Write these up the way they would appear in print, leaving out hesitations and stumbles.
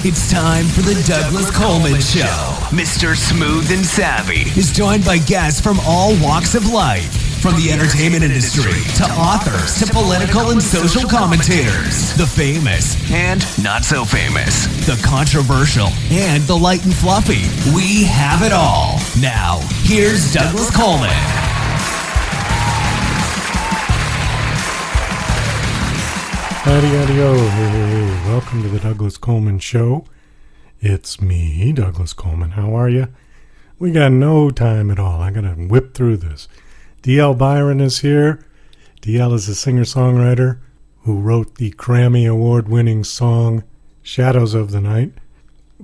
It's time for the Douglas Coleman Show. Mr. Smooth and Savvy is joined by guests from all walks of life, from the entertainment industry to authors to political and social commentators, the famous and not so famous, the controversial and the light and fluffy. We have it all. Now, here's Douglas Coleman. Howdy-o. Welcome to the Douglas Coleman Show. It's me, Douglas Coleman. How are you? We got no time at all. I got to whip through this. D.L. Byron is here. D.L. is a singer-songwriter who wrote the Grammy Award-winning song Shadows of the Night.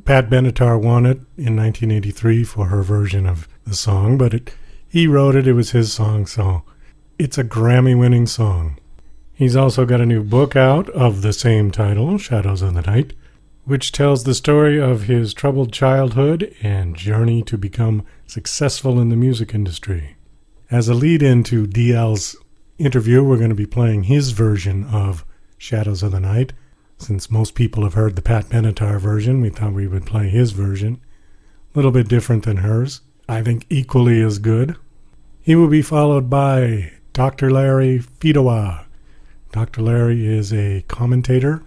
Pat Benatar won it in 1983 for her version of the song, but he wrote it. It was his song, so it's a Grammy-winning song. He's also got a new book out of the same title, Shadows of the Night, which tells the story of his troubled childhood and journey to become successful in the music industry. As a lead-in to DL's interview, we're going to be playing his version of Shadows of the Night. Since most people have heard the Pat Benatar version, we thought we would play his version. A little bit different than hers. I think equally as good. He will be followed by Dr. Larry Fedewa. Dr. Larry is a commentator,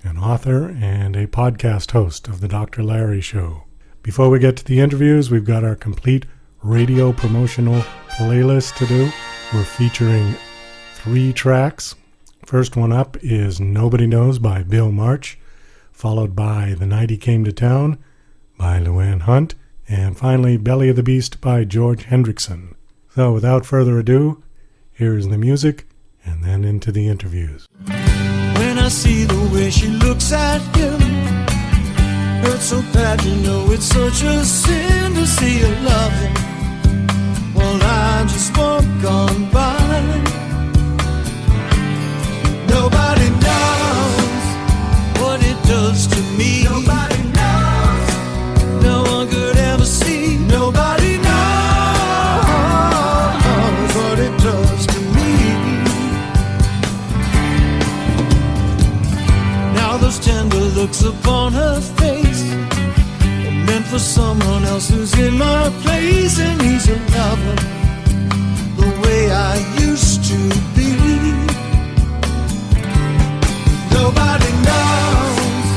an author, and a podcast host of the Dr. Larry Show. Before we get to the interviews, we've got our complete radio promotional playlist to do. We're featuring 3 tracks. First one up is Nobody Knows by Bill March, followed by The Night He Came to Town by Luann Hunt, and finally Belly of the Beast by George Hendrickson. So without further ado, here is the music, and then into the interviews. When I see the way she looks at him, hurts so bad, you know it's such a sin to see her love him while I just walk on by. Nobody knows what it does to me. Nobody knows. No one could ever see. Nobody knows what it does to me. Now those tender looks upon her face are meant for someone else who's in my place, and he's a lover the way I used to be. Nobody knows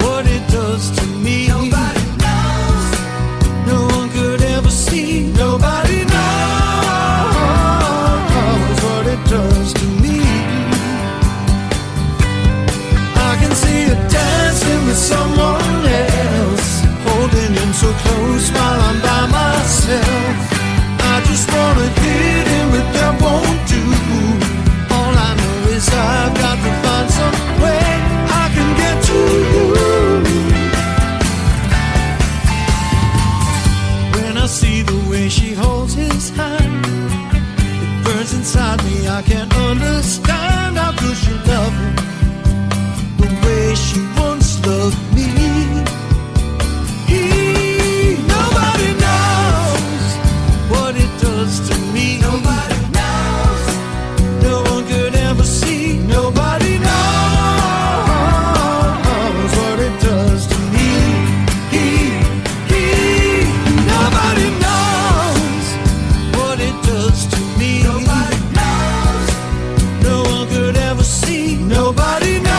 what it does to me. Nobody knows. No one could ever see. Nobody knows what it does to me. I can see her dancing with someone else, holding him so close while I'm by myself. I just wanna hit him, but that won't do. All I know is I've got to find some way I can get to you. When I see the way she holds his hand, it burns inside me. I can't understand how could she love him the way she once loved me. Nobody knows what it does to me. Nobody knows. No one could ever see. Nobody knows what it does to me. Nobody knows what it does to me. Nobody knows. No one could ever see. Nobody knows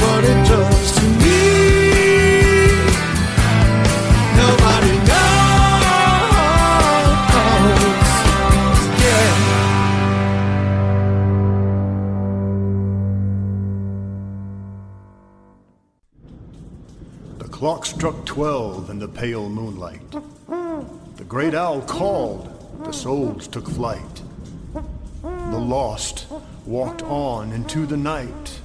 what it does to me. Nobody knows. Yeah. The clock struck 12 in the pale moonlight. The great owl called, the souls took flight. The lost walked on into the night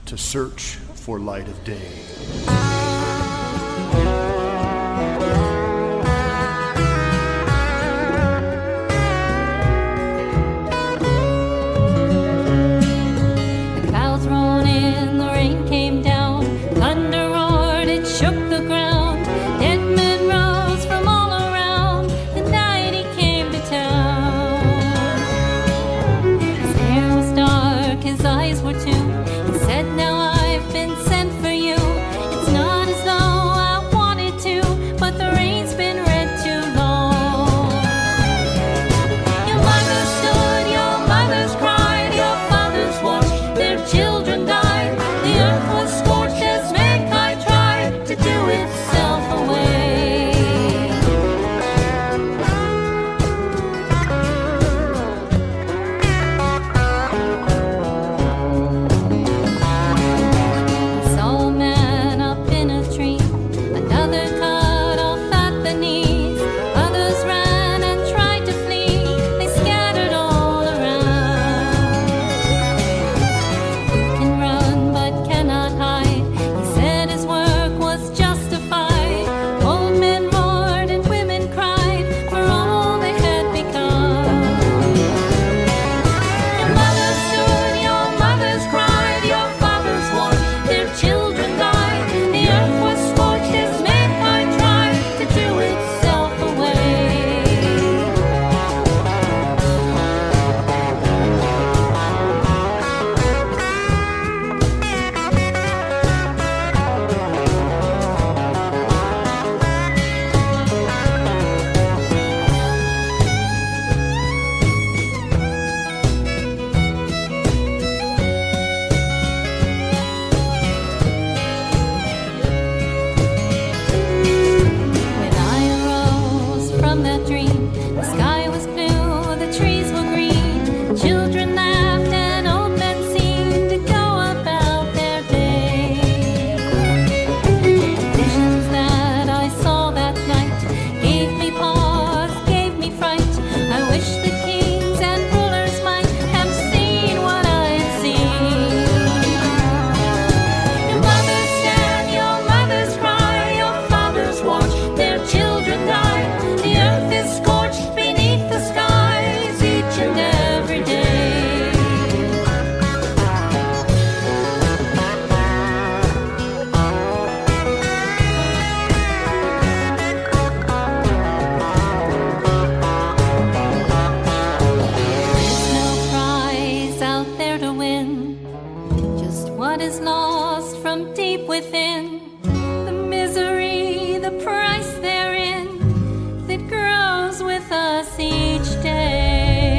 to search for light of day. Clouds rolled in, the rain came down, thunder roared, it shook the ground. Dead men rose from all around, the night he came to town. His hair was dark, his eyes were too, he said, now I've been what is lost from deep within, the misery, the price therein that grows with us each day.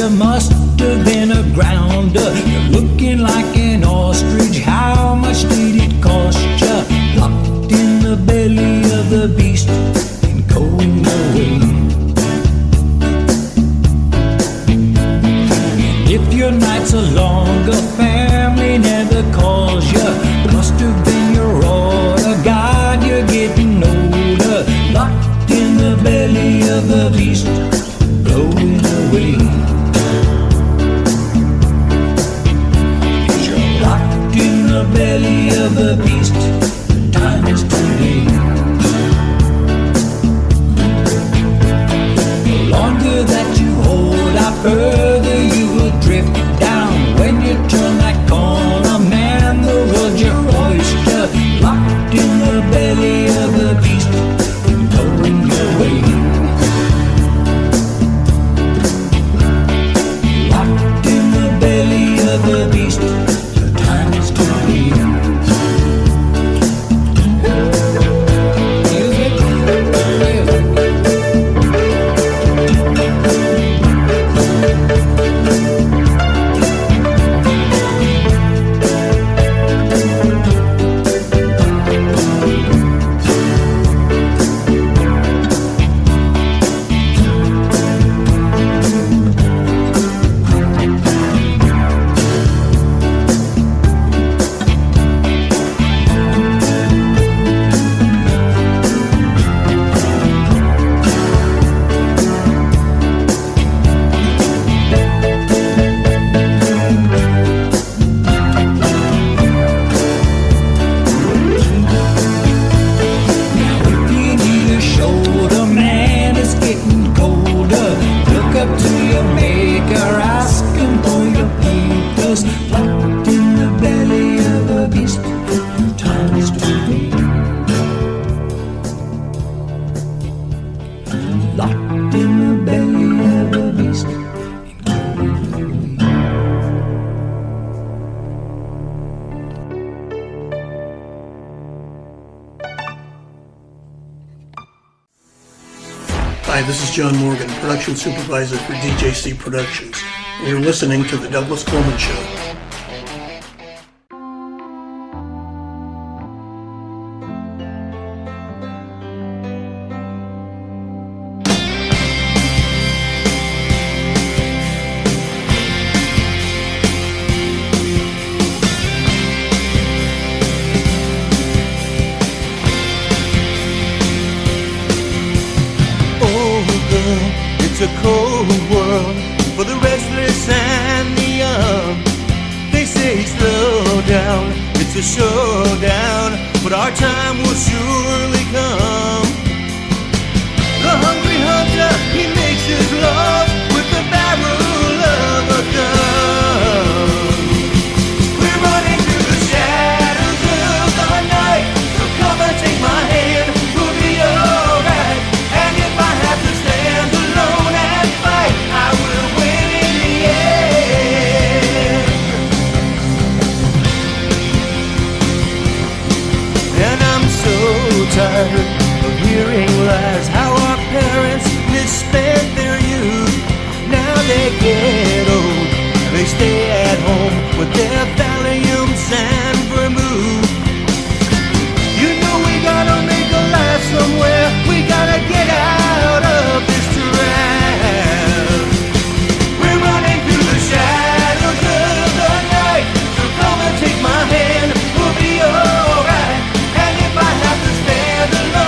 Must have been a grounder. You're looking like an ostrich. How much did it cost you? Locked in the belly of the beast and going away. And if your nights are longer, family never calls you. Must have been your order. God, you're getting older. Locked in the belly of the beast, blowing away. In the belly of the beast, the time is too late. The longer that you hold out, further you will drift down. When you turn that corner, man, the world's your oyster. Locked in the belly of the beast, blowing away. Locked in the belly of the beast. Hi, this is John Morgan, production supervisor for DJC Productions. And you're listening to The Douglas Coleman Show. It's a cold world for the restless and the young. They say slow down, it's a showdown, but our time will surely come. The hungry hunter, he makes his love with the barrel of a gun. We're running through the shadows of the night, so come and take my hand, we'll be alright. And if I have to stand alone and fight, I will win in the end. And I'm so tired of hearing lies, how our parents misspent their youth. Now they get old, they stay at home with their Valiums and vermouth. You know we gotta make a life somewhere, we gotta get out of this trap. We're running through the shadows of the night, so come and take my hand, we'll be alright. And if I have to stand alone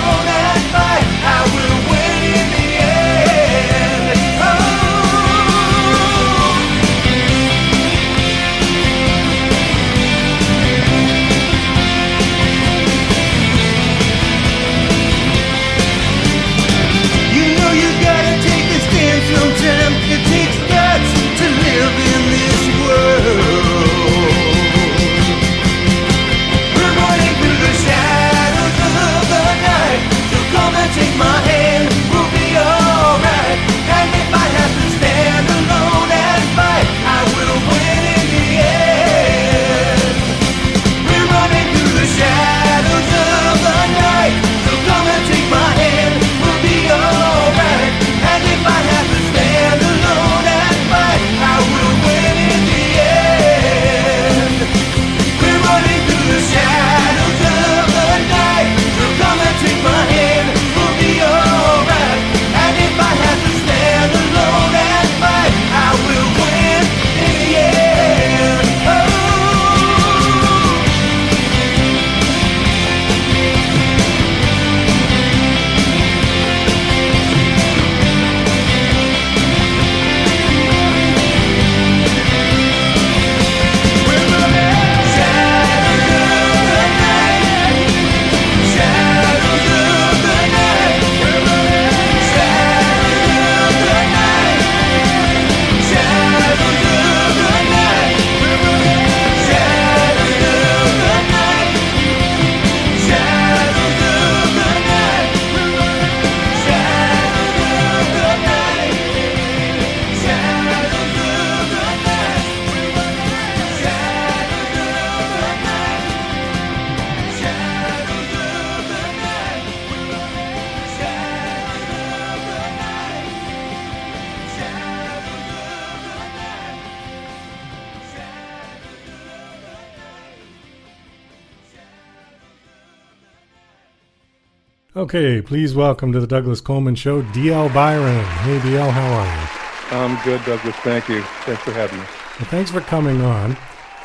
Okay, please welcome to the Douglas Coleman Show, D.L. Byron. Hey, D.L., how are you? I'm good, Douglas. Thank you. Thanks for having me. Well, thanks for coming on.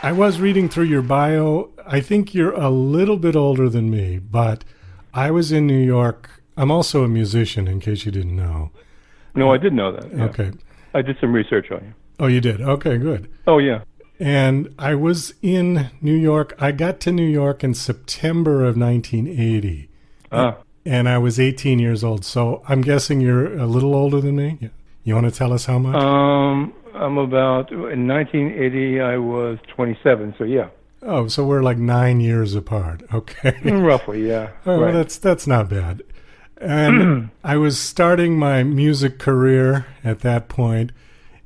I was reading through your bio. I think you're a little bit older than me, but I was in New York. I'm also a musician, in case you didn't know. No, I did know that. Yeah. Okay. I did some research on you. Oh, you did? Okay, good. Oh, yeah. And I was in New York. I got to New York in September of 1980. And I was 18 years old. So I'm guessing you're a little older than me? Yeah. You want to tell us how much? I'm about, in 1980, I was 27, so yeah. Oh, so we're like 9 years apart. Okay. Roughly, yeah. Oh, right. well, that's not bad. And I was starting my music career at that point,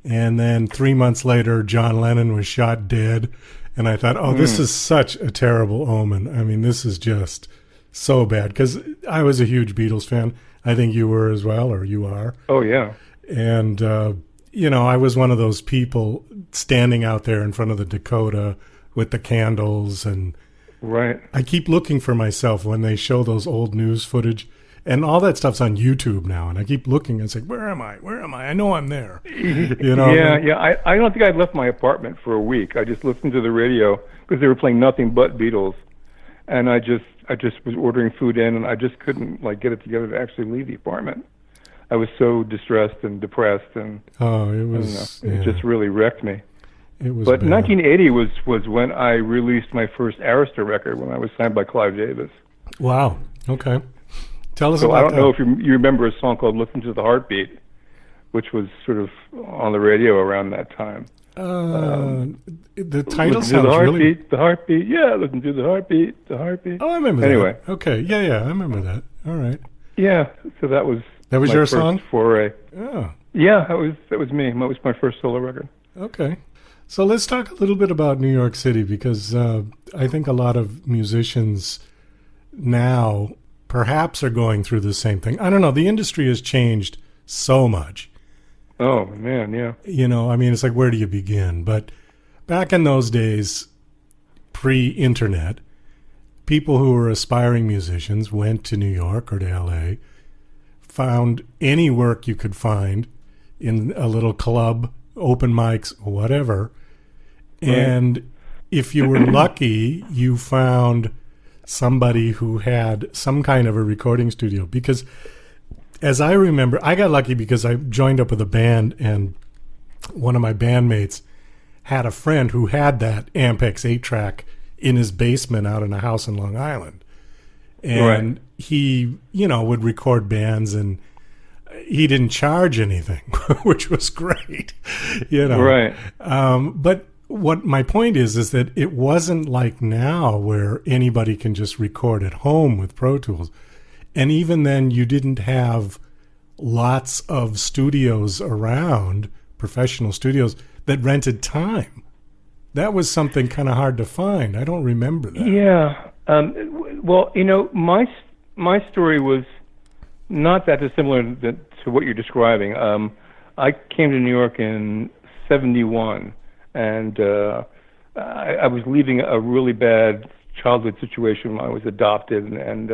and then 3 months later, John Lennon was shot dead, and I thought, oh, this is such a terrible omen. I mean, this is just so bad, because I was a huge Beatles fan. I think you were as well, or you are. Oh, yeah. And, I was one of those people standing out there in front of the Dakota with the candles, and right. I keep looking for myself when they show those old news footage. And all that stuff's on YouTube now, and I keep looking and say, where am I? Where am I? I know I'm there. Yeah. I don't think I'd left my apartment for a week. I just listened to the radio because they were playing nothing but Beatles. And I just was ordering food in, and I just couldn't get it together to actually leave the apartment. I was so distressed and depressed, and it just really wrecked me. It was But bad. 1980 was when I released my first Arista record, when I was signed by Clive Davis. Wow. Okay. Tell us So about I don't that. know if you remember a song called "Listen to the Heartbeat," which was sort of on the radio around that time. The title Listen sounds to the heartbeat, really... the heartbeat. Yeah, listen to the heartbeat, the heartbeat. Oh, I remember Anyway. that. Okay. Yeah, I remember that. All right. Yeah, so that was That was my your first song? foray. Oh, Yeah, that was me. That was my first solo record. okay. So let's talk a little bit about New York City, because I think a lot of musicians now perhaps are going through the same thing. I don't know. The industry has changed so much. Oh man, yeah. It's like, where do you begin? But back in those days, pre-internet, people who were aspiring musicians went to New York or to LA, found any work you could find in a little club, open mics, whatever. Right. And if you were lucky, you found somebody who had some kind of a recording studio. Because as I remember, I got lucky because I joined up with a band, and one of my bandmates had a friend who had that Ampex 8-track in his basement out in a house in Long Island. And he, would record bands, and he didn't charge anything, which was great, Right. But what my point is that it wasn't like now where anybody can just record at home with Pro Tools. And even then, you didn't have lots of studios around, professional studios, that rented time. That was something kind of hard to find. I don't remember that. Yeah. Well, my story was not that dissimilar to what you're describing. I came to New York in '71, and I was leaving a really bad childhood situation when I was adopted, and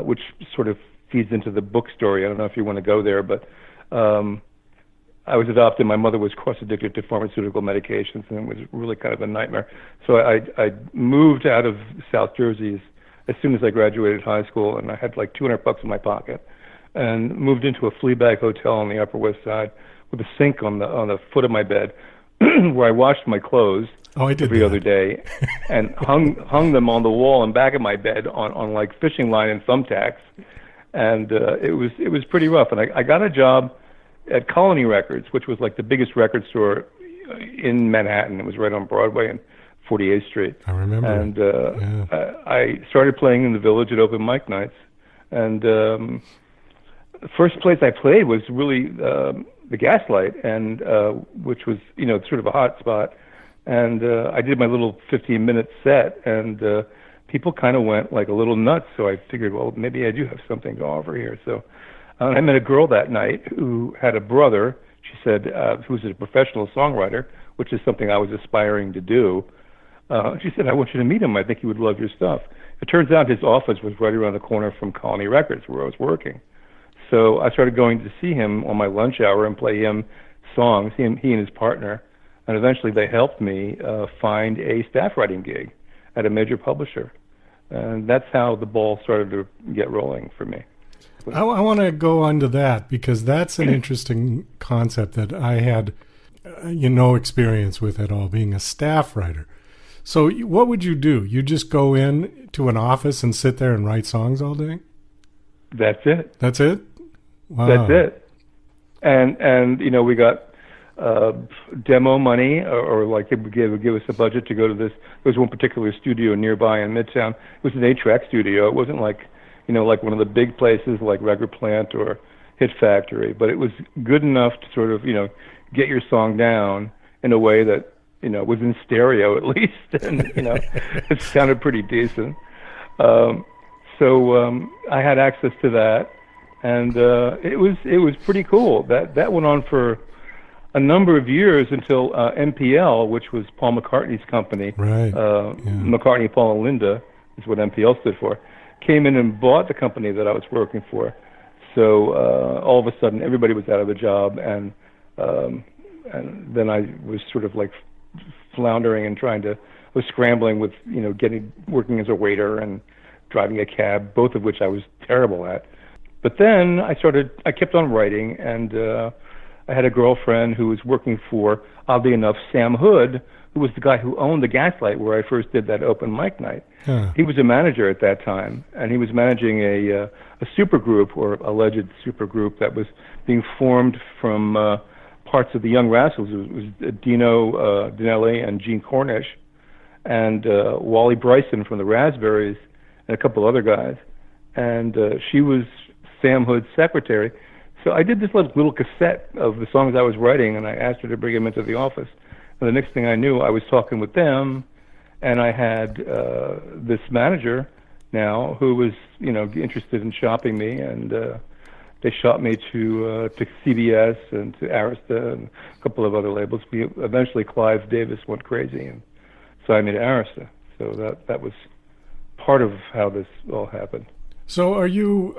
which sort of feeds into the book story. I don't know if you want to go there, but I was adopted. My mother was cross-addicted to pharmaceutical medications, and it was really kind of a nightmare. So I moved out of South Jersey as soon as I graduated high school, and I had like $200 in my pocket, and moved into a fleabag hotel on the Upper West Side with a sink on the foot of my bed, where I washed my clothes every other day, and hung them on the wall and back of my bed on like fishing line and thumbtacks, and it was pretty rough. And I got a job at Colony Records, which was like the biggest record store in Manhattan. It was right on Broadway and 48th Street. I remember. And Yeah. I started playing in the Village at open mic nights. And the first place I played was really the Gaslight, and which was sort of a hot spot. And I did my little 15-minute set, and people kind of went like a little nuts. So I figured, well, maybe I do have something to offer here. So I met a girl that night who had a brother, she said, who was a professional songwriter, which is something I was aspiring to do. She said, I want you to meet him. I think he would love your stuff. It turns out his office was right around the corner from Colony Records, where I was working. So I started going to see him on my lunch hour and play him songs, he and his partner. And eventually they helped me find a staff writing gig at a major publisher. And that's how the ball started to get rolling for me. I want to go on to that, because that's an interesting concept that I had no experience with at all, being a staff writer. So what would you do? You just go in to an office and sit there and write songs all day? That's it. That's it? Wow. That's it. And we got demo money, or like they would give us a budget to go to this. There was one particular studio nearby in Midtown. It was an 8-track studio. It wasn't like one of the big places like Record Plant or Hit Factory, but it was good enough to sort of, get your song down in a way that, was in stereo at least, and, it sounded pretty decent. So I had access to that, and it was pretty cool. That went on for a number of years until MPL, which was Paul McCartney's company. Right. McCartney, Paul, and Linda is what MPL stood for. Came in and bought the company that I was working for. So all of a sudden, everybody was out of a job, and then I was sort of like floundering and was scrambling with, working as a waiter and driving a cab, both of which I was terrible at. But then I kept on writing, and I had a girlfriend who was working for, oddly enough, Sam Hood, who was the guy who owned the Gaslight, where I first did that open mic night. Huh. He was a manager at that time, and he was managing a supergroup, or alleged supergroup, that was being formed from parts of the Young Rascals. It was Dino Dinelli and Gene Cornish, and Wally Bryson from the Raspberries, and a couple other guys. And she was Sam Hood's secretary. So I did this little cassette of the songs I was writing, and I asked her to bring them into the office. And the next thing I knew, I was talking with them, and I had this manager now who was, interested in shopping me, and they shot me to CBS and to Arista and a couple of other labels. Eventually, Clive Davis went crazy and signed me to Arista. So that was part of how this all happened. So are you,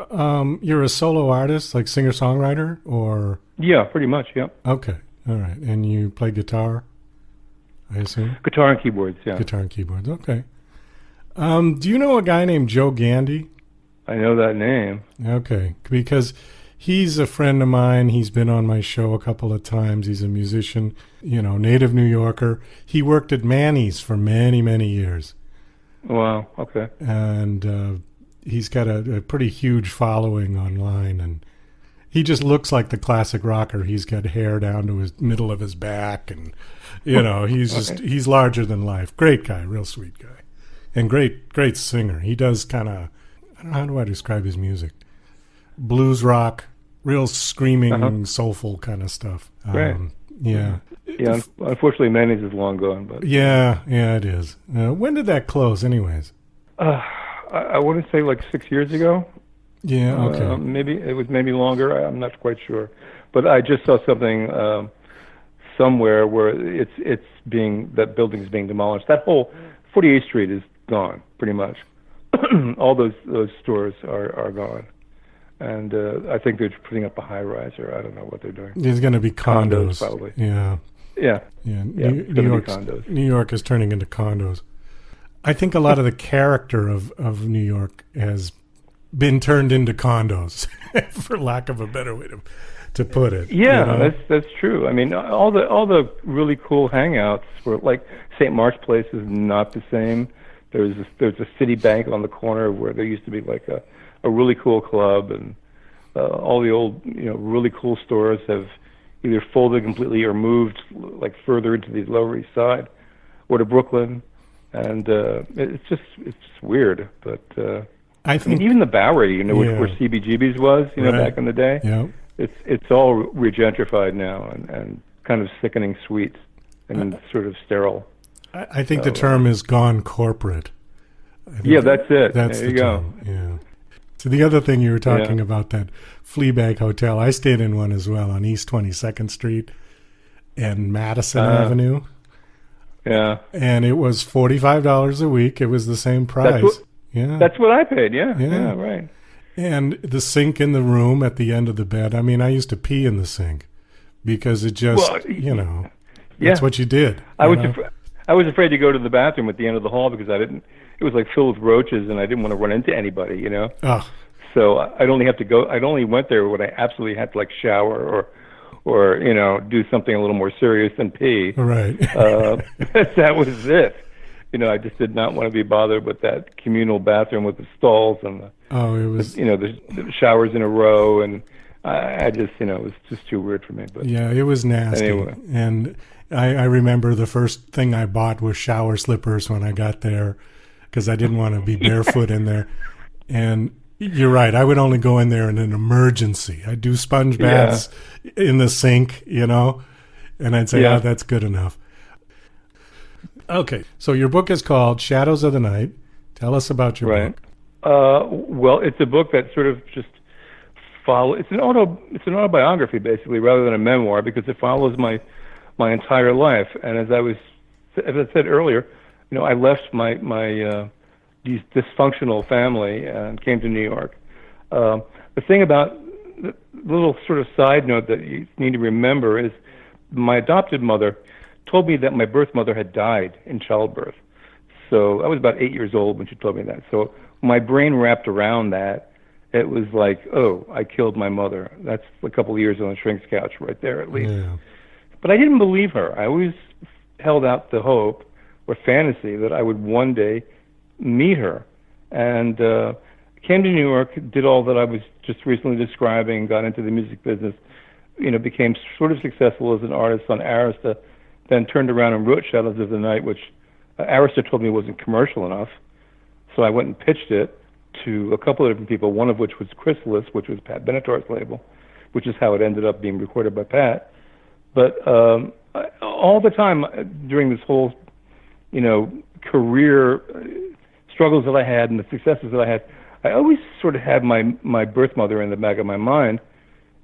you're a solo artist, like singer-songwriter, or? Yeah, pretty much, yeah. Okay, all right. And you play guitar, I assume? Guitar and keyboards, yeah. Guitar and keyboards, okay. Do you know a guy named Joe Gandy? I know that name. Okay, because he's a friend of mine. He's been on my show a couple of times. He's a musician, native New Yorker. He worked at Manny's for many, many years. Wow, okay. And he's got a pretty huge following online, and he just looks like the classic rocker. He's got hair down to his middle of his back, and he's okay. He's larger than life. Great guy, real sweet guy, and great singer. He does kind of, I don't know, how do I describe his music? Blues rock, real screaming, soulful kind of stuff. Right. Yeah. Yeah. Unfortunately, Manny's is long gone, but yeah, it is. When did that close, anyways? I want to say like 6 years ago. Yeah, okay. Maybe longer. I'm not quite sure, but I just saw something somewhere where that building's being demolished. That whole 48th Street is gone, pretty much. All those stores are gone, and I think they're putting up a high rise, or I don't know what they're doing. There's going to be condos, probably. Yeah. New York is turning into condos. I think a lot of the character of New York has been turned into condos, for lack of a better way to put it. Yeah, that's true. I mean, all the really cool hangouts were like St. Mark's Place is not the same. There's a Citibank on the corner where there used to be like a really cool club, and all the old really cool stores have either folded completely or moved like further into the Lower East Side or to Brooklyn. And it's just weird, but I mean, even the Bowery, where CBGB's was, right. back in the day, it's all regentrified now and kind of sickening sweet and sort of sterile. I think the term is gone corporate. Yeah, that's it. That's there you term. go. Yeah. So the other thing you were talking about, that Fleabag Hotel, I stayed in one as well on East 22nd Street and Madison Avenue. Yeah. And it was $45 a week. It was the same price. Yeah. That's what I paid. Yeah. Yeah. Yeah. Right. And the sink in the room at the end of the bed. I mean, I used to pee in the sink because it just, Yeah. that's what you did. I you was know? I was afraid to go to the bathroom at the end of the hall because I didn't. It was like filled with roaches, and I didn't want to run into anybody. You know. Oh, So I'd only have to go. I'd only went there when I absolutely had to like shower or do something a little more serious than pee. right. That was it. I just did not want to be bothered with that communal bathroom with the stalls and It was. the showers in a row, and I just it was just too weird for me. But Yeah, it was nasty. Anyway. And I remember the first thing I bought was shower slippers when I got there because I didn't want to be barefoot in there. And you're right. I would only go in there in an emergency. I'd do sponge baths in the sink, and I'd say, Yeah. oh, that's good enough. Okay, so your book is called Shadows of the Night. Tell us about your Right. book. Well, it's a book that sort of just it's an autobiography basically, rather than a memoir, because it follows my entire life. And as I said earlier, I left my dysfunctional family and came to New York. The thing about the little sort of side note that you need to remember is my adopted mother told me that my birth mother had died in childbirth. So I was about 8 years old when she told me that. So my brain wrapped around that. It was like, oh, I killed my mother. That's a couple of years on the shrink's couch right there, at least. Yeah. But I didn't believe her. I always held out the hope or fantasy that I would one day meet her. And came to New York, did all that I was just recently describing, got into the music business, became sort of successful as an artist on Arista, then turned around and wrote Shadows of the Night, which Arista told me wasn't commercial enough. So I went and pitched it to a couple of different people, one of which was Chrysalis, which was Pat Benatar's label, which is how it ended up being recorded by Pat. But all the time during this whole, career struggles that I had and the successes that I had, I always sort of had my birth mother in the back of my mind.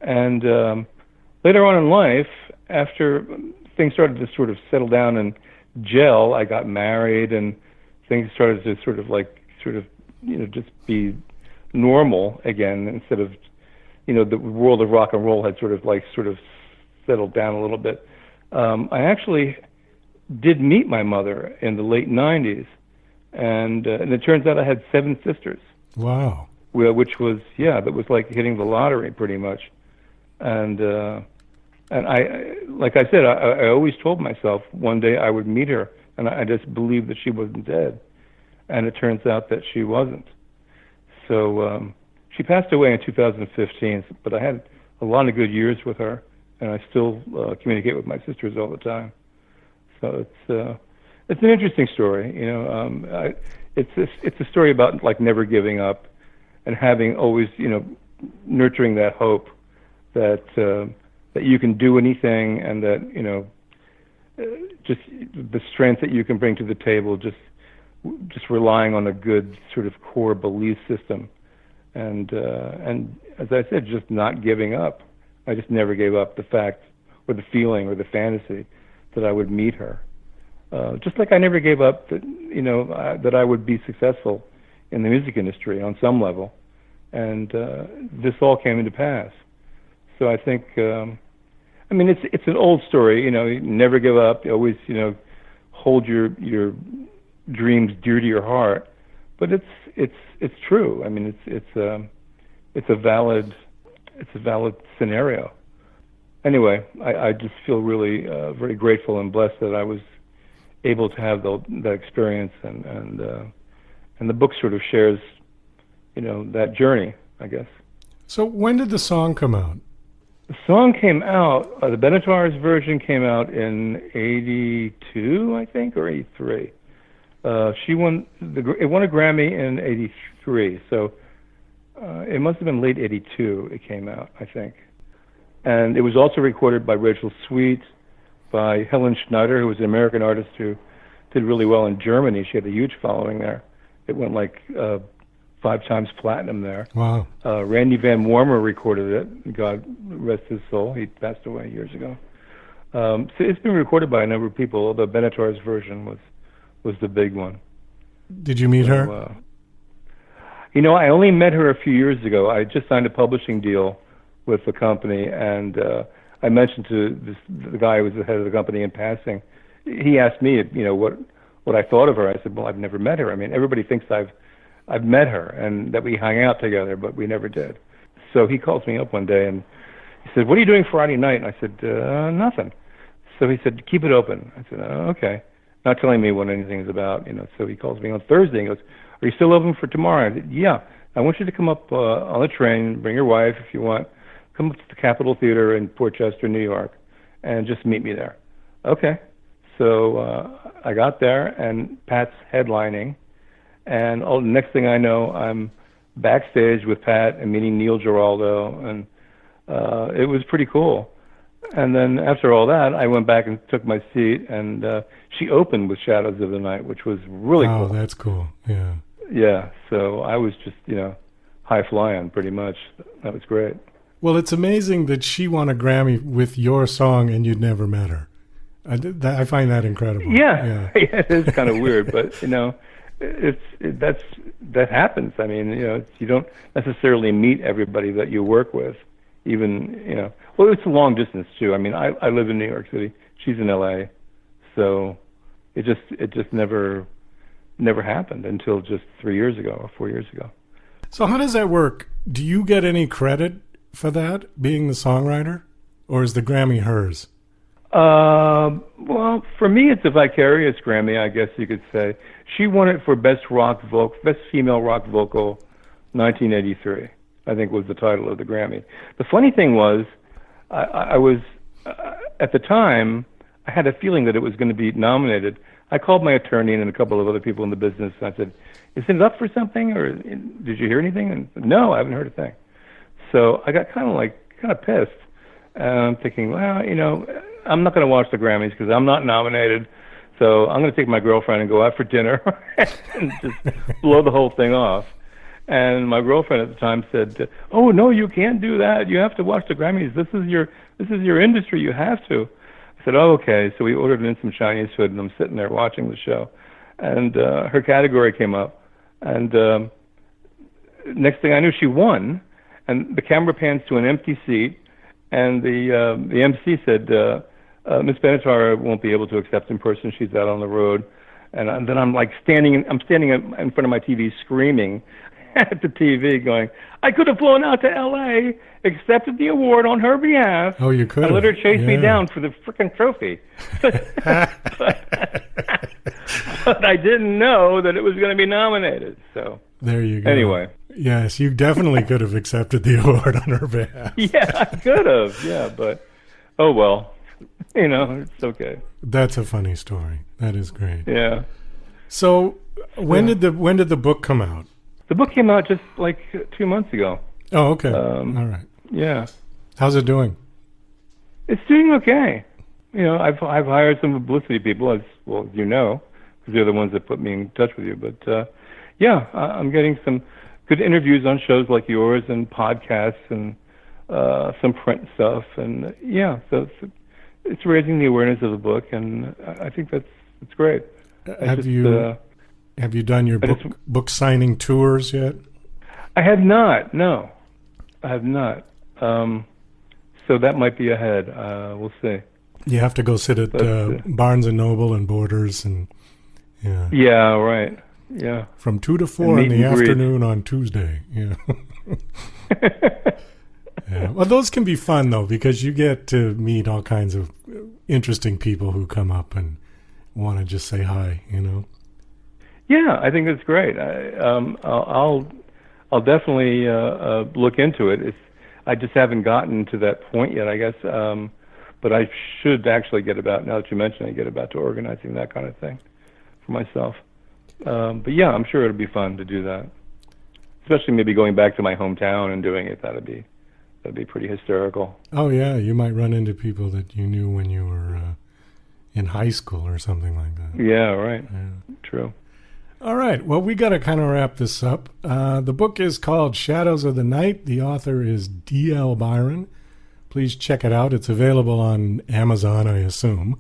And later on in life, after things started to sort of settle down and gel, I got married and things started to sort of just be normal again, instead of, the world of rock and roll had sort of settled down a little bit. I actually did meet my mother in the late 90s, and it turns out I had 7 sisters. Wow. Which was, that was like hitting the lottery pretty much. And I, like I said, I always told myself one day I would meet her, and I just believed that she wasn't dead. And it turns out that she wasn't. So she passed away in 2015, but I had a lot of good years with her, and I still communicate with my sisters all the time. So it's an interesting story. It's a story about like never giving up and having always, nurturing that hope that you can do anything, and that just the strength that you can bring to the table, just relying on a good sort of core belief system, and as I said, just not giving up. I just never gave up the fact or the feeling or the fantasy that I would meet her. Just like I never gave up that that I would be successful in the music industry on some level, and this all came into pass. So I think, it's an old story. You never give up. You always, hold your dreams dear to your heart. But it's true. I mean, it's a valid scenario. Anyway, I just feel really very grateful and blessed that I was able to have that experience, and the book sort of shares, that journey, I guess. So when did the song come out? The song came out, the Benatar's version came out in 82, I think, or 83. It won a Grammy in 83, so it must have been late 82 it came out, I think. And it was also recorded by Rachel Sweet, by Helen Schneider, who was an American artist who did really well in Germany. She had a huge following there. It went like 5 times platinum there. Wow. Randy Van Warmer recorded it. God rest his soul. He passed away years ago. So it's been recorded by a number of people, although Benatar's version was the big one. Did you meet her? I only met her a few years ago. I just signed a publishing deal with the company, and I mentioned to the guy who was the head of the company in passing. He asked me, what I thought of her. I said, well, I've never met her. I mean, everybody thinks I've met her and that we hung out together, but we never did. So he calls me up one day and he said, what are you doing Friday night? And I said, nothing. So he said, keep it open. I said, okay. Not telling me what anything is about, So he calls me on Thursday and goes, are you still open for tomorrow? I said, yeah. I want you to come up on the train, bring your wife if you want. Come up to the Capitol Theater in Port Chester, New York, and just meet me there. Okay. So I got there, and Pat's headlining. And the next thing I know, I'm backstage with Pat and meeting Neil Giraldo, and it was pretty cool. And then after all that, I went back and took my seat, and she opened with Shadows of the Night, which was really cool. Oh, that's cool. Yeah. Yeah, so I was just, high flying pretty much. That was great. Well, it's amazing that she won a Grammy with your song and you'd never met her. I find that incredible. Yeah, it is kind of weird, but that happens. I mean, you don't necessarily meet everybody that you work with, even Well, it's a long distance too. I mean, I live in New York City. She's in L.A., so it just never happened until just 3 years ago or 4 years ago. So how does that work? Do you get any credit for that, being the songwriter, or is the Grammy hers? Well, for me, it's a vicarious Grammy, I guess you could say. She won it for Best Female Rock Vocal, 1983. I think was the title of the Grammy. The funny thing was, I was at the time, I had a feeling that it was going to be nominated. I called my attorney and a couple of other people in the business, and I said, "Is it up for something, or did you hear anything?" And no, I haven't heard a thing. So I got kind of pissed. And I'm thinking, well, I'm not going to watch the Grammys because I'm not nominated. So I'm going to take my girlfriend and go out for dinner and just blow the whole thing off. And my girlfriend at the time said, "Oh no, you can't do that. You have to watch the Grammys. This is your industry. You have to." I said, "Oh, okay." So we ordered in some Chinese food, and I'm sitting there watching the show. And her category came up, and next thing I knew, she won. And the camera pans to an empty seat, and the MC said, "Miss Benatar won't be able to accept in person. She's out on the road." And then I'm standing in front of my TV screaming at the TV going, "I could have flown out to L.A., accepted the award on her behalf." Oh, you could have. And let her chase me down for the frickin' trophy. But I didn't know that it was going to be nominated. So there you go. Anyway. Yes, you definitely could have accepted the award on her behalf. Yeah, I could have. Yeah, but oh well. It's okay. That's a funny story. That is great. Yeah. So when did the book come out? The book came out just like 2 months ago. Oh, okay. All right. Yeah. How's it doing? It's doing okay. I've hired some publicity people, as well as because they're the ones that put me in touch with you. But yeah, I'm getting some good interviews on shows like yours and podcasts and some print stuff. And yeah, so it's raising the awareness of the book, and I think it's great. Have you done your book signing tours yet? I have not. No, I have not. So that might be ahead. We'll see. You have to go sit at Barnes and Noble and Borders, and yeah. Yeah, right. Yeah. From 2 to 4 in the afternoon on Tuesday. Yeah. Yeah. Well, those can be fun though, because you get to meet all kinds of interesting people who come up and want to just say hi. Yeah, I think that's great. I'll definitely look into it. I just haven't gotten to that point yet, I guess. But I should actually get about, now that you mention it, get about to organizing that kind of thing for myself. But yeah, I'm sure it'll be fun to do that. Especially maybe going back to my hometown and doing it. That'd be pretty hysterical. Oh yeah, you might run into people that you knew when you were in high school or something like that. Yeah, right. Yeah. True. All right. Well, we got to kind of wrap this up. The book is called Shadows of the Night. The author is D.L. Byron. Please check it out. It's available on Amazon, I assume.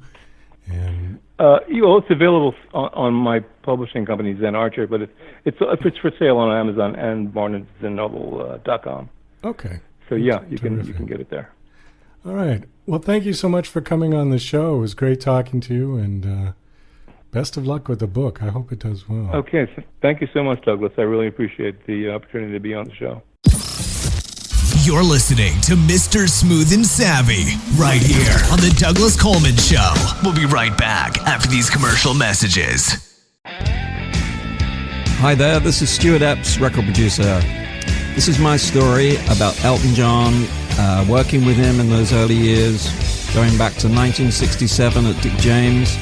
And It's available on my publishing company, Zen Archer, but it's for sale on Amazon and BarnesandNoble.com. okay. So yeah, you Terrific. can get it there. All right. Well, thank you so much for coming on the show. It was great talking to you, and best of luck with the book. I hope it does well. Okay, so thank you so much, Douglas. I really appreciate the opportunity to be on the show. You're listening to Mr. Smooth and Savvy right here on The Douglas Coleman Show. We'll be right back after these commercial messages. Hi there, this is Stuart Epps, record producer. This is my story about Elton John, working with him in those early years, going back to 1967 at Dick James,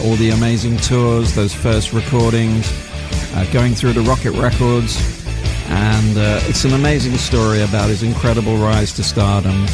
all the amazing tours, those first recordings, going through to Rocket Records. And it's an amazing story about his incredible rise to stardom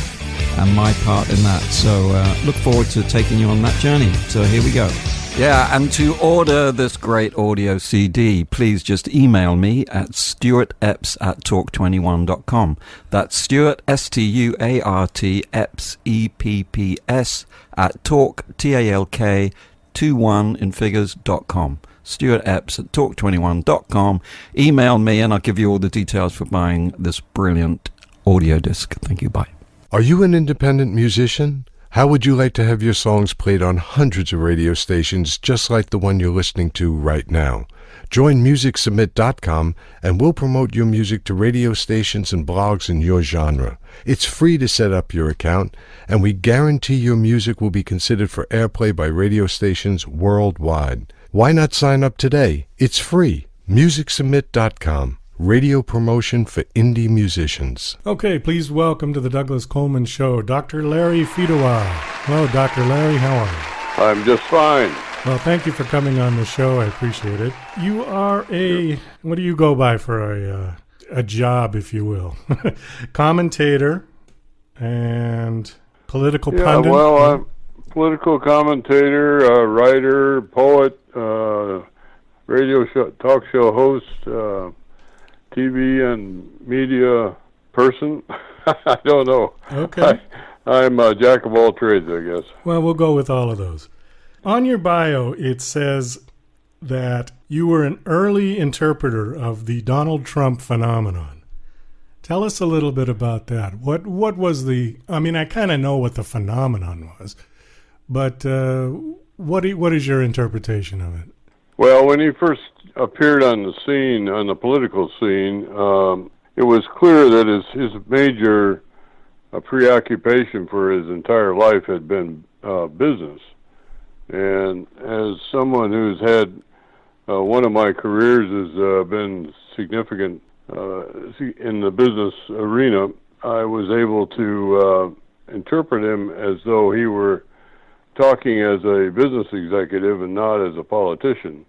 and my part in that. So look forward to taking you on that journey. So here we go. Yeah, and to order this great audio CD, please just email me at stuartepps@talk21.com. That's Stuart, Stuart, Epps, EPPS, at talk, TALK, 21 in figures.com. Stuart Epps at talk21.com. Email me and I'll give you all the details for buying this brilliant audio disc. Thank you. Bye. Are you an independent musician? How would you like to have your songs played on hundreds of radio stations just like the one you're listening to right now? Join MusicSubmit.com and we'll promote your music to radio stations and blogs in your genre. It's free to set up your account, and we guarantee your music will be considered for airplay by radio stations worldwide. Why not sign up today? It's free. MusicSubmit.com. Radio promotion for indie musicians. Okay, please welcome to the Douglas Coleman Show, Dr. Larry Fedewa. Hello, Dr. Larry. How are you? I'm just fine. Well, thank you for coming on the show. I appreciate it. You are what do you go by for a job, if you will? Commentator and political pundit? Well, I'm political commentator, writer, poet, radio show, talk show host, TV and media person. I don't know. Okay. I'm a jack of all trades, I guess. Well, we'll go with all of those. On your bio, it says that you were an early interpreter of the Donald Trump phenomenon. Tell us a little bit about that. What was I kind of know what the phenomenon was, but what is your interpretation of it? Well, when he first appeared on the scene, on the political scene, it was clear that his major preoccupation for his entire life had been business. And as someone who's had one of my careers has been significant in the business arena, I was able to interpret him as though he were talking as a business executive and not as a politician.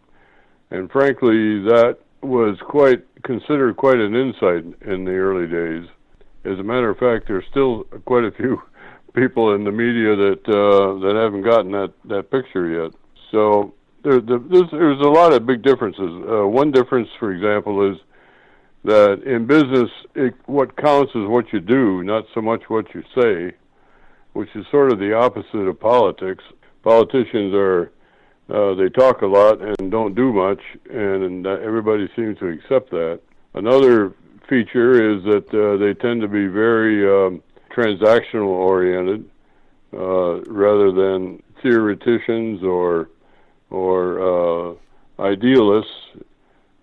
And frankly, that was considered quite an insight in the early days. As a matter of fact, there's still quite a few people in the media that haven't gotten that picture yet. So there's a lot of big differences. One difference, for example, is that in business, what counts is what you do, not so much what you say, which is sort of the opposite of politics. Politicians they talk a lot and don't do much, and everybody seems to accept that. Another feature is that they tend to be very transactional oriented rather than theoreticians or idealists.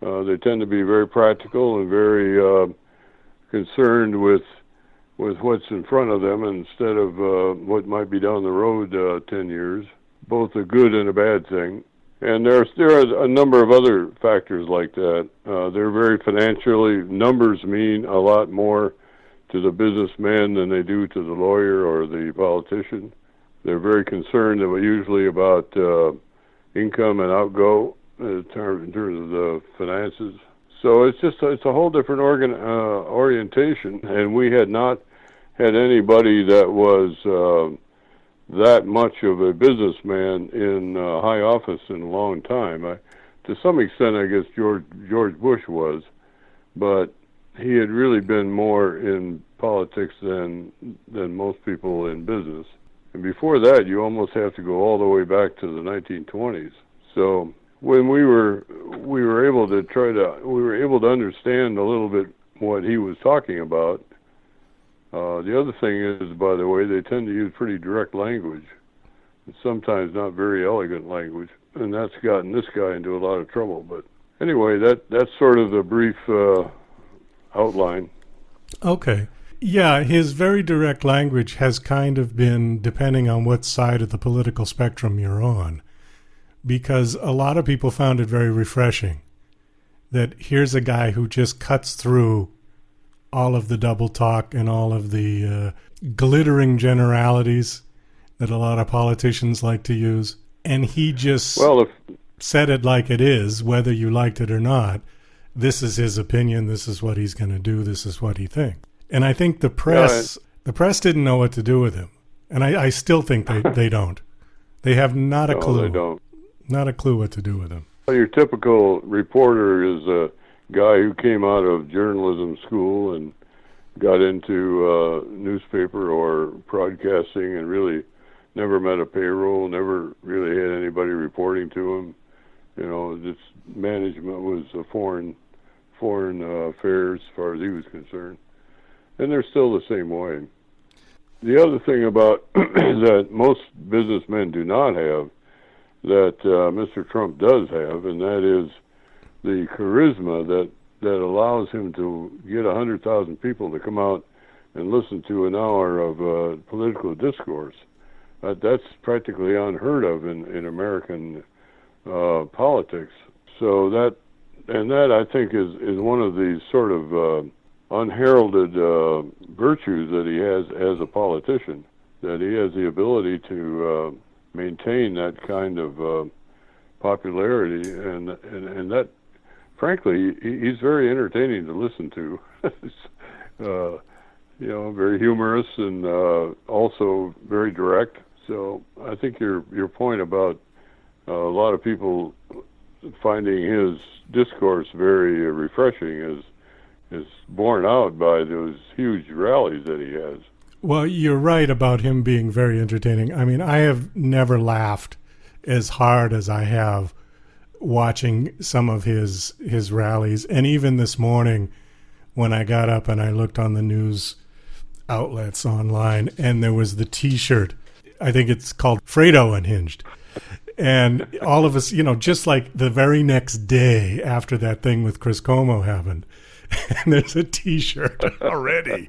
They tend to be very practical and very concerned with what's in front of them instead of what might be down the road 10 years. Both a good and a bad thing. And there are a number of other factors like that. They're very financially, numbers mean a lot more to the businessman than they do to the lawyer or the politician. They're very concerned usually about income and outgo in terms of the finances. So it's a whole different orientation, and we had not had anybody that was that much of a businessman in high office in a long time. To some extent, I guess George Bush was, but he had really been more in politics than most people in business. And before that, you almost have to go all the way back to the 1920s. So when we were able to understand a little bit what he was talking about. The other thing is, by the way, they tend to use pretty direct language, and sometimes not very elegant language, and that's gotten this guy into a lot of trouble. But anyway, that's sort of the brief outline. Okay. Yeah, his very direct language has kind of been depending on what side of the political spectrum you're on, because a lot of people found it very refreshing that here's a guy who just cuts through all of the double talk and all of the glittering generalities that a lot of politicians like to use, and he just said it like it is, whether you liked it or not. This is his opinion, this is what he's going to do, this is what he thinks. And I think the press didn't know what to do with him. And I still think they don't. They have not a clue. They don't. Not a clue what to do with him. Well, your typical reporter is a guy who came out of journalism school and got into newspaper or broadcasting and really never met a payroll, never really had anybody reporting to him. You know, this management was a foreign affairs as far as he was concerned. And they're still the same way. The other thing about that most businessmen do not have that Mr. Trump does have, and that is the charisma that allows him to get 100,000 people to come out and listen to an hour of political discourse. That's practically unheard of in American politics. So that I think is one of these sort of unheralded virtues that he has as a politician, that he has the ability to maintain that kind of popularity, and that, frankly, he's very entertaining to listen to. You know, very humorous and also very direct. So I think your point about a lot of people finding his discourse very refreshing is borne out by those huge rallies that he has. Well, you're right about him being very entertaining. I mean, I have never laughed as hard as I have watching some of his rallies. And even this morning when I got up and I looked on the news outlets online, and there was the T-shirt, I think it's called Fredo Unhinged. And all of us, you know, just like the very next day after that thing with Chris Cuomo happened, and there's a T-shirt already.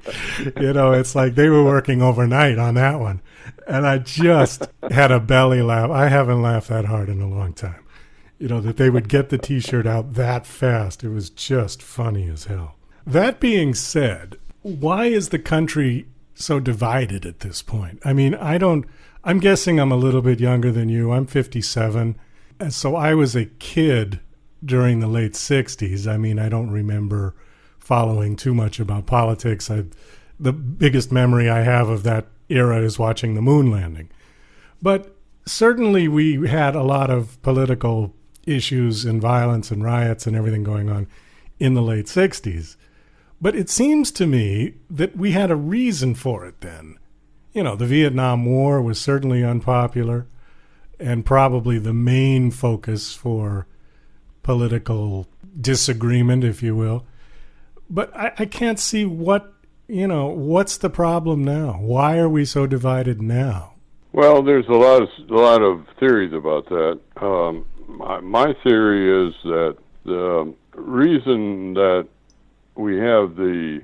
You know, it's like they were working overnight on that one. And I just had a belly laugh. I haven't laughed that hard in a long time. You know, that they would get the T-shirt out that fast. It was just funny as hell. That being said, why is the country so divided at this point? I mean, I'm guessing I'm a little bit younger than you. I'm 57. And so I was a kid during the late 60s. I mean, I don't remember following too much about politics. The biggest memory I have of that era is watching the moon landing. But certainly we had a lot of political issues and violence and riots and everything going on in the late 60s. But it seems to me that we had a reason for it then. You know, the Vietnam War was certainly unpopular and probably the main focus for political disagreement, if you will. But I can't see what's the problem now? Why are we so divided now? Well, there's a lot of theories about that. My theory is that the reason that we have the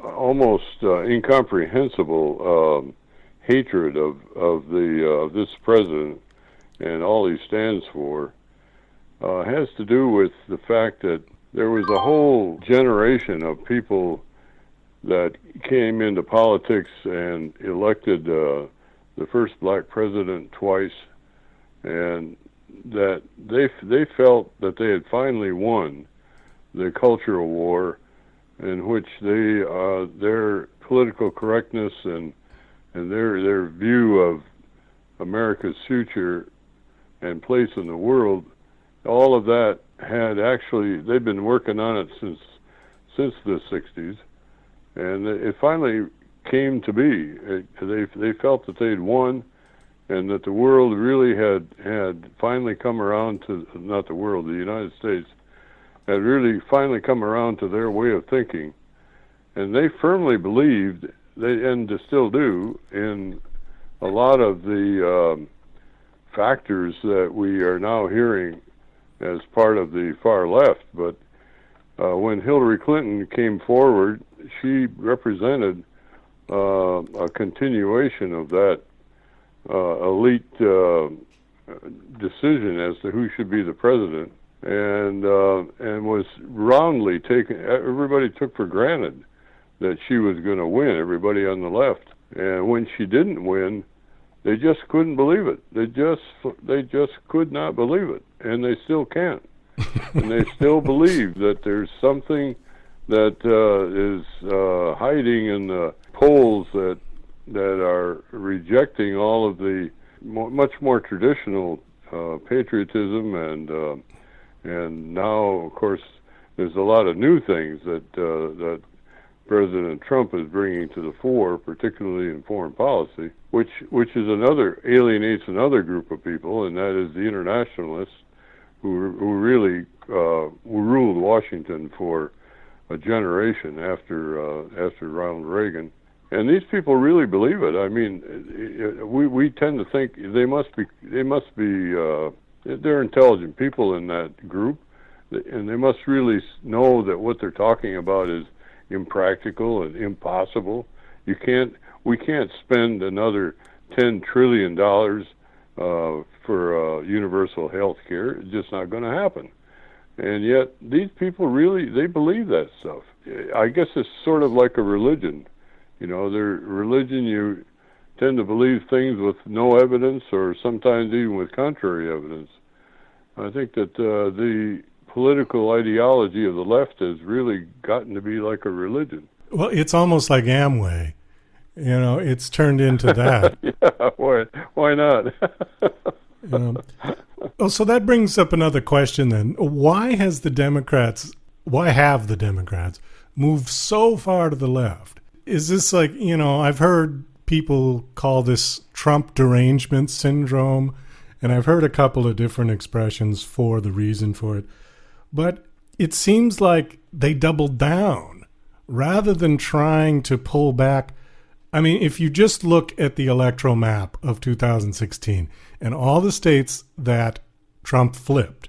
almost incomprehensible hatred of this president and all he stands for has to do with the fact that there was a whole generation of people that came into politics and elected the first black president twice, and that they felt that they had finally won the cultural war, in which their political correctness and their view of America's future and place in the world, all of that had actually, they've been working on it since the 60s, and it finally came to be. They felt that they'd won, and that the world really had finally come around to, not the world, the United States, had really finally come around to their way of thinking. And they firmly believed, and still do, in a lot of the factors that we are now hearing as part of the far left. But when Hillary Clinton came forward, she represented a continuation of that elite decision as to who should be the president, and was roundly taken. Everybody took for granted that she was going to win. Everybody on the left, and when she didn't win, they just couldn't believe it. They just could not believe it, and they still can't. And they still believe that there's something that is hiding in the polls that are rejecting all of the much more traditional patriotism, and now, of course, there's a lot of new things that President Trump is bringing to the fore, particularly in foreign policy, which is alienates another group of people, and that is the internationalists who really ruled Washington for a generation after Ronald Reagan. And these people really believe it. I mean, we tend to think they must be they're intelligent people in that group, and they must really know that what they're talking about is impractical and impossible. We can't spend another $10 trillion for universal health care. It's just not going to happen. And yet these people they believe that stuff. I guess it's sort of like a religion. You know, their religion, you tend to believe things with no evidence, or sometimes even with contrary evidence. I think that the political ideology of the left has really gotten to be like a religion. Well, it's almost like Amway. You know, it's turned into that. Yeah, why not? Oh, so that brings up another question then. Why have the Democrats moved so far to the left? Is this like, you know, I've heard people call this Trump derangement syndrome, and I've heard a couple of different expressions for the reason for it. But it seems like they doubled down rather than trying to pull back. I mean, if you just look at the electoral map of 2016 and all the states that Trump flipped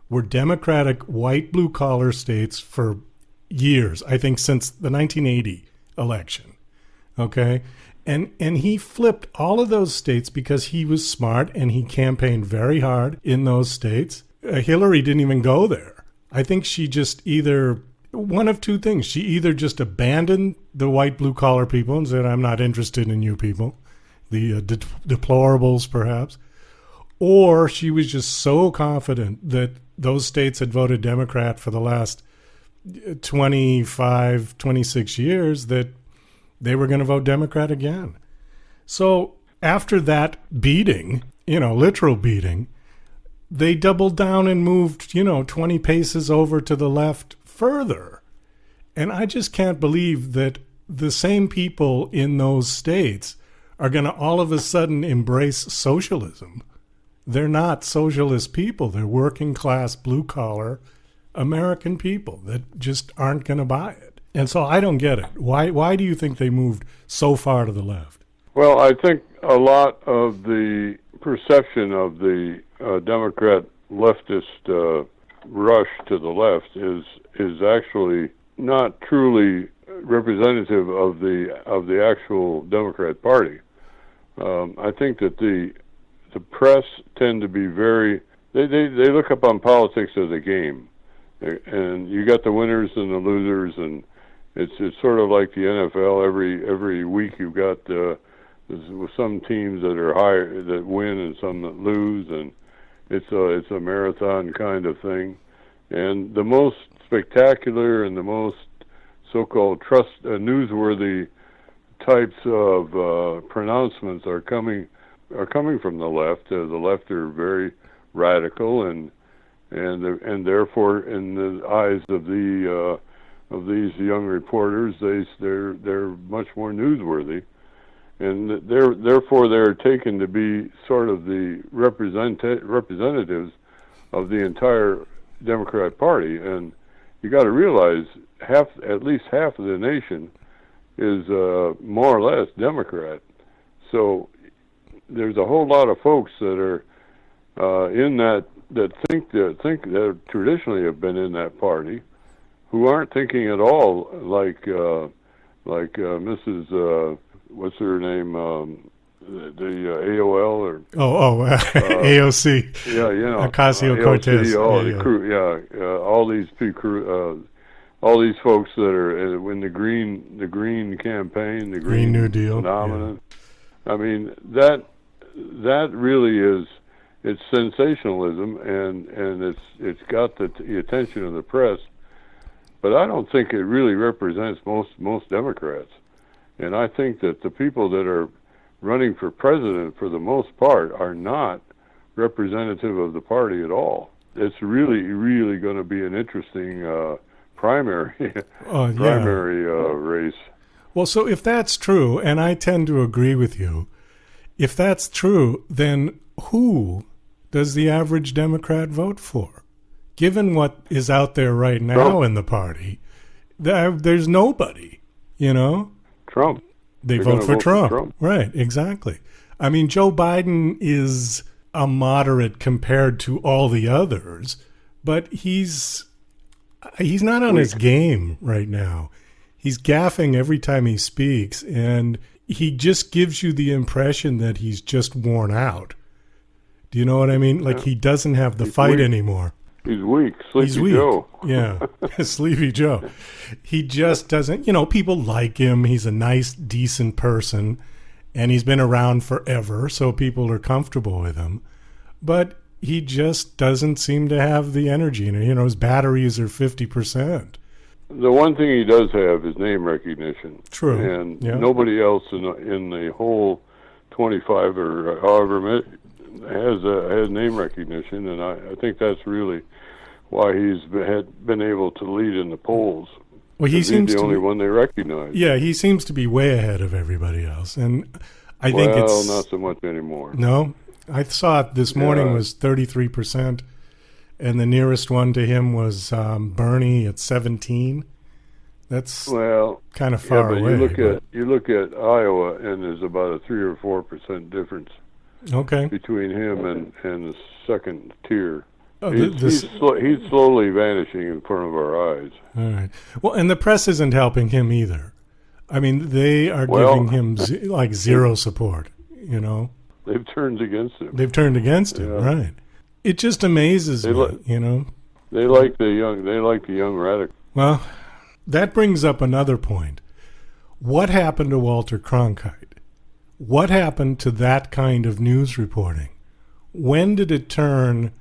were Democratic white blue-collar states for years, I think since the 1980 election, okay? And he flipped all of those states because he was smart and he campaigned very hard in those states. Hillary didn't even go there. I think she just either, one of two things. She either just abandoned the white blue-collar people and said, I'm not interested in you people, the deplorables perhaps, or she was just so confident that those states had voted Democrat for the last 25, 26 years that they were going to vote Democrat again. So after that beating, you know, literal beating, they doubled down and moved, 20 paces over to the left further. And I just can't believe that the same people in those states are going to all of a sudden embrace socialism. They're not socialist people. They're working class, blue collar American people that just aren't going to buy it. And so I don't get it. Why do you think they moved so far to the left? Well, I think a lot of the perception of the Democrat leftist rush to the left is actually not truly representative of the actual Democrat Party. I think that the press tend to be very they look upon politics as a game, and you got the winners and the losers, and it's sort of like the NFL. Every week you've got some teams that are higher that win and some that lose, and it's a marathon kind of thing. And the most spectacular and the most so-called newsworthy types of pronouncements are coming from the left. The left are very radical, and therefore, in the eyes of these young reporters, they're much more newsworthy. and therefore they're taken to be sort of the representatives of the entire Democrat Party. And you got to realize at least half of the nation is more or less Democrat. So there's a whole lot of folks that are in that think that traditionally have been in that party, who aren't thinking at all like Mrs. What's her name? The AOL or AOC. Yeah, you know, Ocasio-Cortez. All these folks that are in the green campaign, the Green New Deal phenomenon. Yeah. I mean, that really is, it's sensationalism, and it's got the attention of the press, but I don't think it really represents most Democrats. And I think that the people that are running for president, for the most part, are not representative of the party at all. It's really, really going to be an interesting primary race. Well, so if that's true, and I tend to agree with you, if that's true, then who does the average Democrat vote for? Given what is out there right now Trump. In the party, there's nobody, you know? Trump. They vote for Trump. Right, exactly. I mean, Joe Biden is a moderate compared to all the others, but he's not on his game right now. He's gaffing every time he speaks, and he just gives you the impression that he's just worn out. Do you know what I mean? Like he doesn't have the fight anymore. He's weak. Sleepy Joe. Yeah, Sleepy Joe. He just doesn't, people like him. He's a nice, decent person, and he's been around forever, so people are comfortable with him. But he just doesn't seem to have the energy. His batteries are 50%. The one thing he does have is name recognition. True. And nobody else in the whole 25 or however many has name recognition, and I think that's really why he's been able to lead in the polls. Well, he's the only one they recognize. Yeah, he seems to be way ahead of everybody else, and I think it's not so much anymore. No, I saw it this morning was 33%, and the nearest one to him was Bernie at 17. That's kind of far away. You look at Iowa, and there's about a 3 or 4% difference. Okay. Between him and the second tier. Oh, he's slowly vanishing in front of our eyes. All right. Well, and the press isn't helping him either. I mean, they are giving him zero support. They've turned against him. Right? It just amazes me. They like the young radical. Well, that brings up another point. What happened to Walter Cronkite? What happened to that kind of news reporting? When did it turn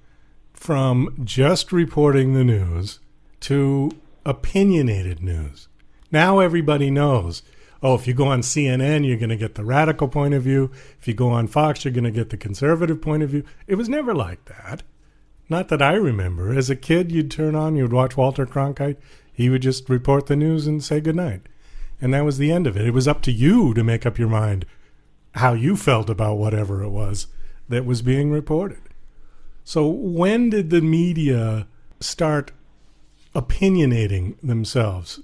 from just reporting the news to opinionated news? Now everybody knows, if you go on CNN, you're going to get the radical point of view. If you go on Fox, you're going to get the conservative point of view. It was never like that. Not that I remember. As a kid, you'd watch Walter Cronkite. He would just report the news and say goodnight. And that was the end of it. It was up to you to make up your mind how you felt about whatever it was that was being reported. So when did the media start opinionating themselves?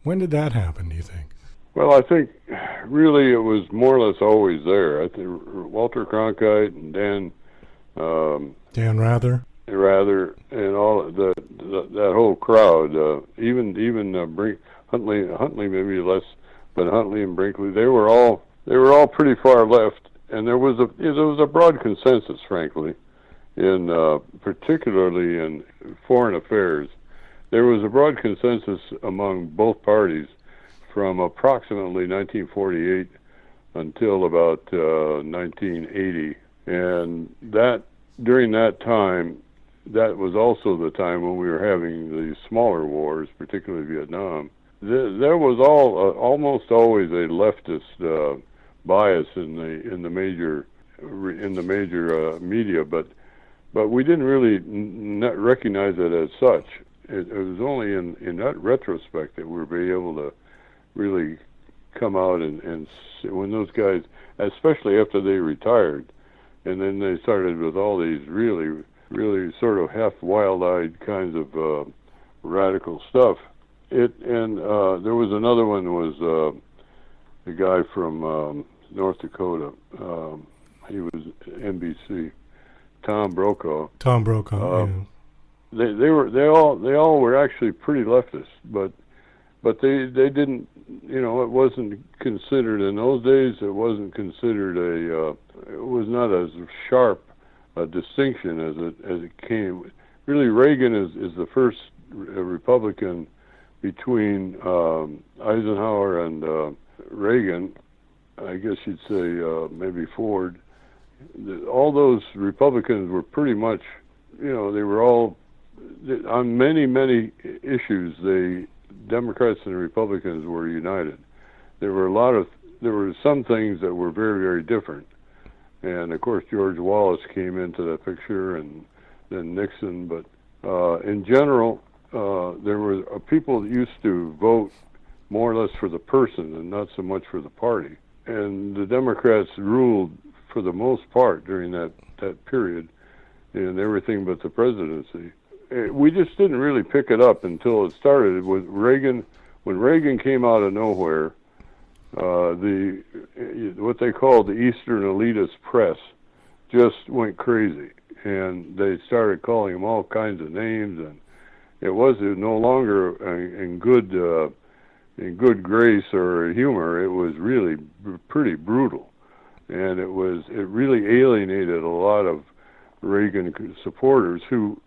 When did that happen, do you think? Well, I think really it was more or less always there. I think Walter Cronkite and Dan Rather, and all that whole crowd, even Huntley maybe less, but Huntley and Brinkley, they were all pretty far left, and there was a broad consensus, frankly, in particularly in foreign affairs. There was a broad consensus among both parties from approximately 1948 until about 1980, and that during that time, that was also the time when we were having the smaller wars, particularly Vietnam. There was almost always a leftist bias in the major media, but we didn't really not recognize it as such. It was only in that retrospect that we were able to really come out and when those guys, especially after they retired, and then they started with all these really sort of half wild-eyed kinds of radical stuff. There was another one was the guy from North Dakota. He was NBC. Tom Brokaw. Yeah. They all were actually pretty leftist, but they didn't, it wasn't considered in those days. It wasn't considered it was not as sharp a distinction as it came. Really, Reagan is the first Republican between Eisenhower and Reagan. I guess you'd say maybe Ford. All those Republicans were pretty much, they were all on many issues. The Democrats and the Republicans were united. There were some things that were very, very different, and of course George Wallace came into that picture, and then Nixon. But in general, there were people that used to vote more or less for the person and not so much for the party. And the Democrats ruled for the most part during that period in everything but the presidency. We just didn't really pick it up until it started with Reagan. When Reagan came out of nowhere, what they called the Eastern elitist press just went crazy, and they started calling him all kinds of names, and it was no longer in good grace or humor. It was really pretty brutal, and it really alienated a lot of Reagan supporters who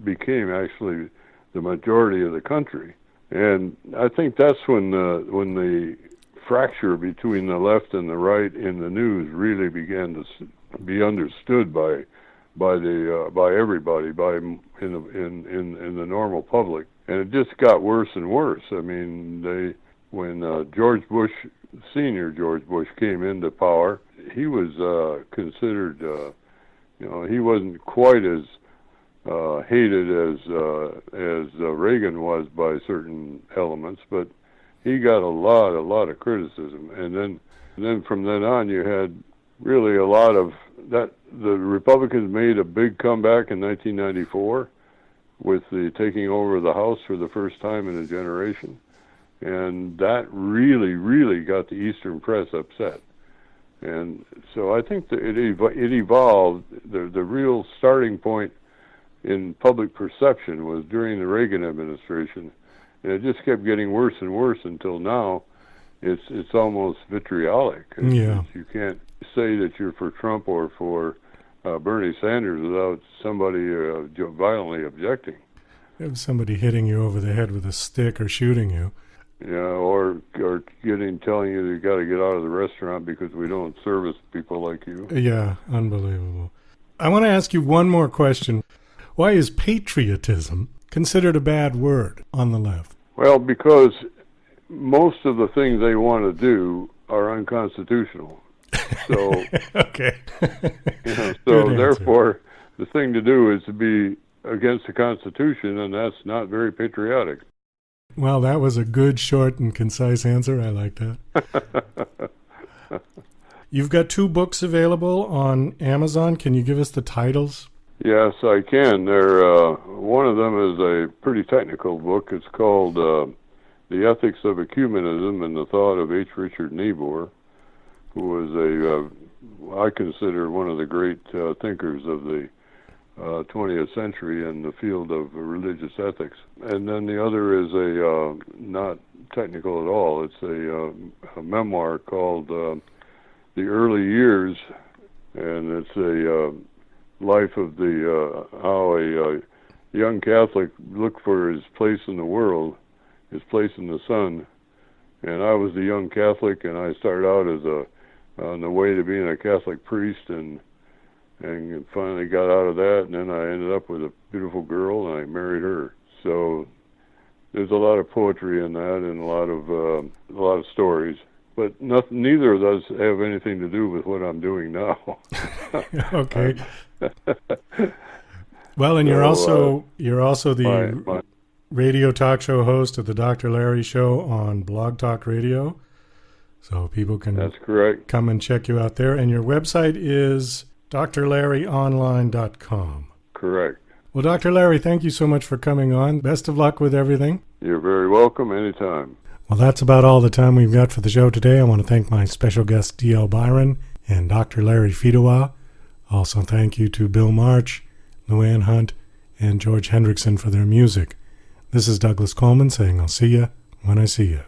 became actually the majority of the country. And I think that's when the fracture between the left and the right in the news really began to be understood by everybody, in the normal public, and it just got worse and worse. I mean, when George Bush came into power, he was considered, he wasn't quite as hated as Reagan was by certain elements, but he got a lot of criticism. And then from then on, you had really a lot of that. The Republicans made a big comeback in 1994 with the taking over of the House for the first time in a generation, and that really got the Eastern press upset. And so I think that it evolved. The real starting point in public perception was during the Reagan administration, and it just kept getting worse and worse until now. It's almost vitriolic. Yeah. You can't say that you're for Trump or for Bernie Sanders without somebody violently objecting. Have somebody hitting you over the head with a stick or shooting you. Yeah, or telling you got to get out of the restaurant because we don't service people like you. Yeah, unbelievable. I want to ask you one more question. Why is patriotism considered a bad word on the left? Well, because most of the things they want to do are unconstitutional. So, okay. So therefore, the thing to do is to be against the Constitution, and that's not very patriotic. Well, that was a good, short, and concise answer. I like that. You've got 2 books available on Amazon. Can you give us the titles? Yes, I can. One of them is a pretty technical book. It's called The Ethics of Ecumenism and the Thought of H. Richard Niebuhr, who was I consider one of the great thinkers of the 20th century in the field of religious ethics. And then the other is not technical at all. It's a memoir called The Early Years, and it's a life of how a young Catholic looked for his place in the world, his place in the sun. And I was a young Catholic, and I started out as on the way to being a Catholic priest, and finally got out of that, and then I ended up with a beautiful girl, and I married her. So there's a lot of poetry in that, and a lot of stories. But neither of those have anything to do with what I'm doing now. Okay. Well, and you're also the radio talk show host of the Dr. Larry Show on Blog Talk Radio. So people can That's correct. come and check you out there. And your website is drlarryonline.com. Correct. Well, Dr. Larry, thank you so much for coming on. Best of luck with everything. You're very welcome anytime. Well, that's about all the time we've got for the show today. I want to thank my special guests, D.L. Byron and Dr. Larry Fedewa. Also, thank you to Bill March, Luann Hunt, and George Hendrickson for their music. This is Douglas Coleman saying I'll see you when I see you.